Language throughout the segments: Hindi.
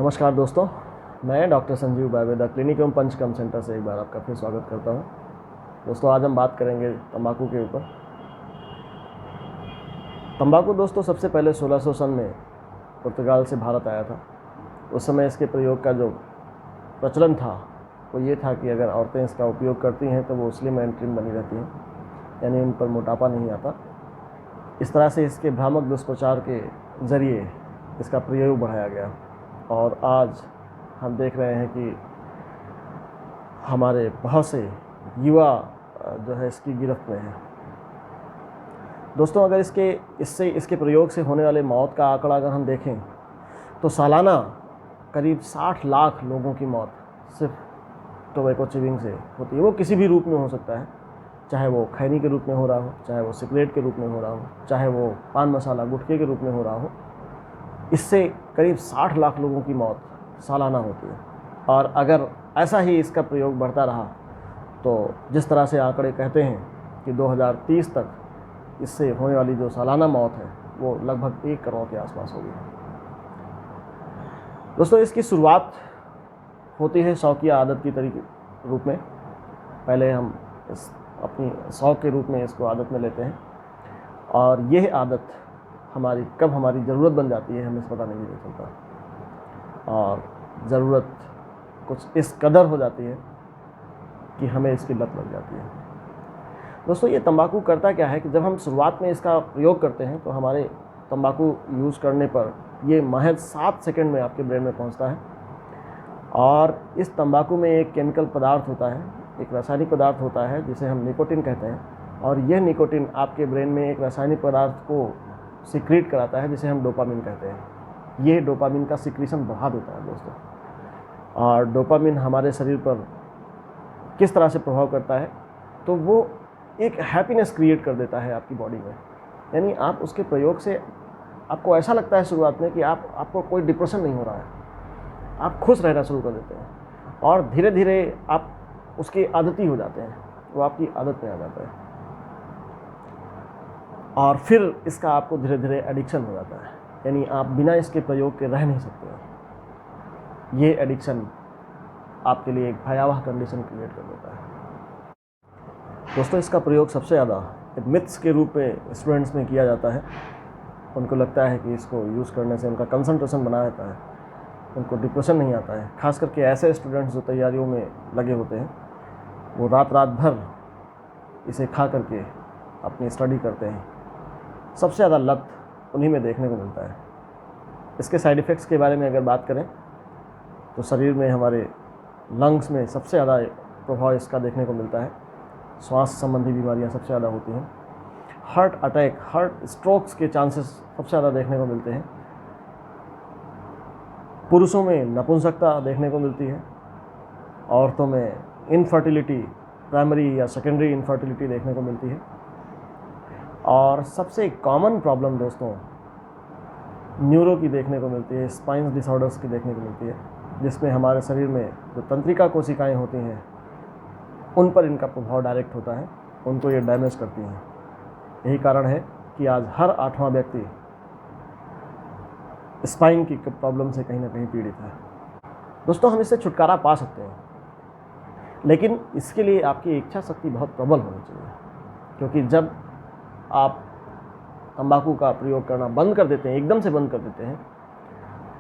नमस्कार दोस्तों, मैं डॉक्टर संजीव बायवेदा क्लिनिक एवं पंचकर्म सेंटर से एक बार आपका फिर स्वागत करता हूं। दोस्तों, आज हम बात करेंगे तंबाकू के ऊपर। तंबाकू दोस्तों सबसे पहले 1600 सन में पुर्तगाल से भारत आया था। उस समय इसके प्रयोग का जो प्रचलन था वो ये था कि अगर औरतें इसका उपयोग करती हैं तो वो स्लिम एंड ट्रिम बनी रहती हैं, यानी उन पर मोटापा नहीं आता। इस तरह से इसके भ्रामक दुष्प्रचार के ज़रिए इसका प्रयोग बढ़ाया गया और आज हम देख रहे हैं कि हमारे बहुत से युवा जो है इसकी गिरफ्त में हैं। दोस्तों, अगर इसके प्रयोग से होने वाले मौत का आंकड़ा अगर हम देखें तो सालाना करीब 60 लाख लोगों की मौत सिर्फ टोबैको चिविंग से होती है। वो किसी भी रूप में हो सकता है, चाहे वो खैनी के रूप में हो रहा हो, चाहे वो सिगरेट के रूप में हो रहा हो, चाहे वो पान मसाला गुटखे के रूप में हो रहा हो। इससे करीब 60 लाख लोगों की मौत सालाना होती है। और अगर ऐसा ही इसका प्रयोग बढ़ता रहा तो जिस तरह से आंकड़े कहते हैं कि 2030 तक इससे होने वाली जो सालाना मौत है वो लगभग 1 करोड़ के आसपास होगी। दोस्तों, इसकी शुरुआत होती है शौकिया आदत की तरीके रूप में। पहले हम अपनी शौक के रूप में इसको आदत में लेते हैं और यह आदत कब हमारी ज़रूरत बन जाती है हमें पता नहीं चलता, और ज़रूरत कुछ इस कदर हो जाती है कि हमें इसकी लत लग जाती है। दोस्तों, ये तंबाकू करता क्या है कि जब हम शुरुआत में इसका प्रयोग करते हैं तो हमारे तंबाकू यूज़ करने पर ये महज 7 सेकंड में आपके ब्रेन में पहुंचता है। और इस तंबाकू में एक केमिकल पदार्थ होता है, एक रासायनिक पदार्थ होता है जिसे हम निकोटिन कहते हैं। और यह निकोटिन आपके ब्रेन में एक रासायनिक पदार्थ को सिक्रीट कराता है जिसे हम डोपामिन कहते हैं। ये डोपामिन का सिक्रीशन बढ़ा देता है दोस्तों। और डोपामिन हमारे शरीर पर किस तरह से प्रभाव करता है, तो वो एक हैप्पीनेस क्रिएट कर देता है आपकी बॉडी में। यानी आप उसके प्रयोग से आपको ऐसा लगता है शुरुआत में कि आपको कोई डिप्रेशन नहीं हो रहा है, आप खुश रहना शुरू कर देते हैं और धीरे धीरे आप उसके आदती हो जाते हैं, वो आपकी आदत में आ जाता है और फिर इसका आपको धीरे धीरे एडिक्शन हो जाता है। यानी आप बिना इसके प्रयोग के रह नहीं सकते। ये एडिक्शन आपके लिए एक भयावह कंडीशन क्रिएट कर देता है। दोस्तों, इसका प्रयोग सबसे ज़्यादा मिथ्स के रूप में स्टूडेंट्स में किया जाता है। उनको लगता है कि इसको यूज़ करने से उनका कंसंट्रेशन बना रहता है, उनको डिप्रेशन नहीं आता है। खास करके ऐसे स्टूडेंट्स जो तैयारियों में लगे होते हैं, वो रात भर इसे खा करके अपनी स्टडी करते हैं। सबसे ज़्यादा लत उन्हीं में देखने को मिलता है। इसके साइड इफ़ेक्ट्स के बारे में अगर बात करें तो शरीर में हमारे लंग्स में सबसे ज़्यादा प्रभाव इसका देखने को मिलता है। श्वास संबंधी बीमारियां सबसे ज़्यादा होती हैं। हार्ट अटैक, हार्ट स्ट्रोक्स के चांसेस सबसे ज़्यादा देखने को मिलते हैं। पुरुषों में नपुंसकता देखने को मिलती है। औरतों में इनफर्टिलिटी, प्राइमरी या सेकेंडरी इनफर्टिलिटी देखने को मिलती है। और सबसे कॉमन प्रॉब्लम दोस्तों न्यूरो की देखने को मिलती है, स्पाइन डिसऑर्डर्स की देखने को मिलती है, जिसमें हमारे शरीर में जो तंत्रिका कोशिकाएं होती हैं उन पर इनका प्रभाव डायरेक्ट होता है, उनको ये डैमेज करती हैं। यही कारण है कि आज हर 8वां व्यक्ति स्पाइन की प्रॉब्लम से कहीं ना कहीं पीड़ित है। दोस्तों, हम इससे छुटकारा पा सकते हैं, लेकिन इसके लिए आपकी इच्छा शक्ति बहुत प्रबल होनी चाहिए। क्योंकि जब आप तंबाकू का प्रयोग करना बंद कर देते हैं, एकदम से बंद कर देते हैं,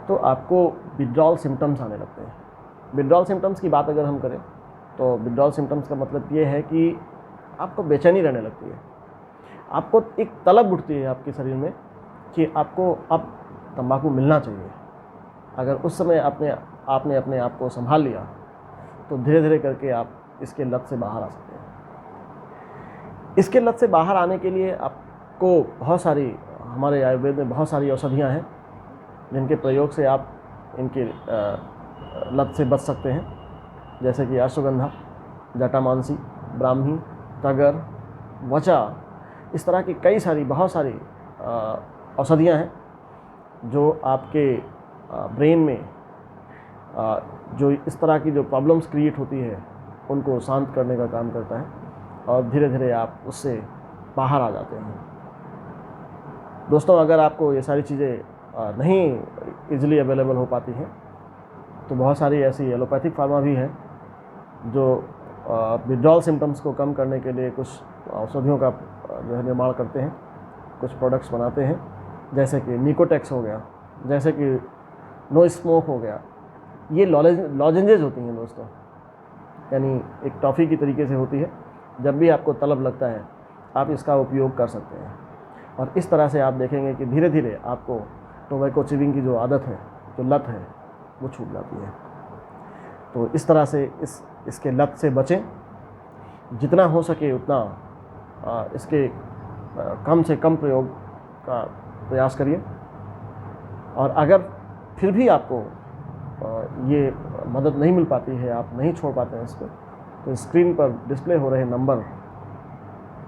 तो आपको विड्रॉल सिम्टम्स आने लगते हैं। विड्रॉल सिम्टम्स की बात अगर हम करें तो विड्रॉल सिम्टम्स का मतलब ये है कि आपको बेचैनी रहने लगती है, आपको एक तलब उठती है आपके शरीर में कि आपको अब तंबाकू मिलना चाहिए। अगर उस समय आपने अपने आप को संभाल लिया तो धीरे धीरे करके आप इसके लत से बाहर आ सकते हैं। इसके लत से बाहर आने के लिए आपको हमारे आयुर्वेद में बहुत सारी औषधियाँ हैं जिनके प्रयोग से आप इनके लत से बच सकते हैं, जैसे कि अश्वगंधा, जटामांसी, ब्राह्मी, तगर, वचा। इस तरह की बहुत सारी औषधियाँ हैं जो आपके ब्रेन में जो इस तरह की जो प्रॉब्लम्स क्रिएट होती है उनको शांत करने का काम करता है और धीरे धीरे आप उससे बाहर आ जाते हैं। दोस्तों, अगर आपको ये सारी चीज़ें नहीं इजीली अवेलेबल हो पाती हैं तो बहुत सारी ऐसी एलोपैथिक फार्मा भी है जो विड्रॉल सिम्टम्स को कम करने के लिए कुछ औषधियों का जो है निर्माण करते हैं, कुछ प्रोडक्ट्स बनाते हैं, जैसे कि निकोटेक्स हो गया, जैसे कि नो स्मोक हो गया। ये लॉजेंजेस होती हैं दोस्तों, यानी एक टॉफ़ी की तरीके से होती है। जब भी आपको तलब लगता है आप इसका उपयोग कर सकते हैं, और इस तरह से आप देखेंगे कि धीरे धीरे आपको टोबैको च्यूइंग की जो आदत है, जो लत है, वो छूट जाती है। तो इस तरह से इसके लत से बचें, जितना हो सके उतना इसके कम से कम प्रयोग का प्रयास करिए। और अगर फिर भी आपको ये मदद नहीं मिल पाती है, आप नहीं छोड़ पाते हैं इसको, तो स्क्रीन पर डिस्प्ले हो रहे नंबर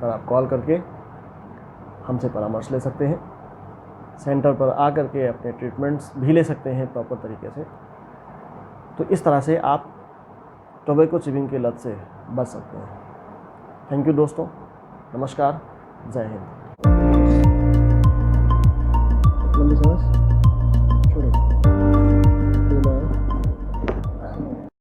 पर आप कॉल करके हमसे परामर्श ले सकते हैं। सेंटर पर आकर के अपने ट्रीटमेंट्स भी ले सकते हैं प्रॉपर तरीके से। तो इस तरह से आप टोबैको च्यूइंग की लत से बच सकते हैं। थैंक यू दोस्तों, नमस्कार, जय हिंद।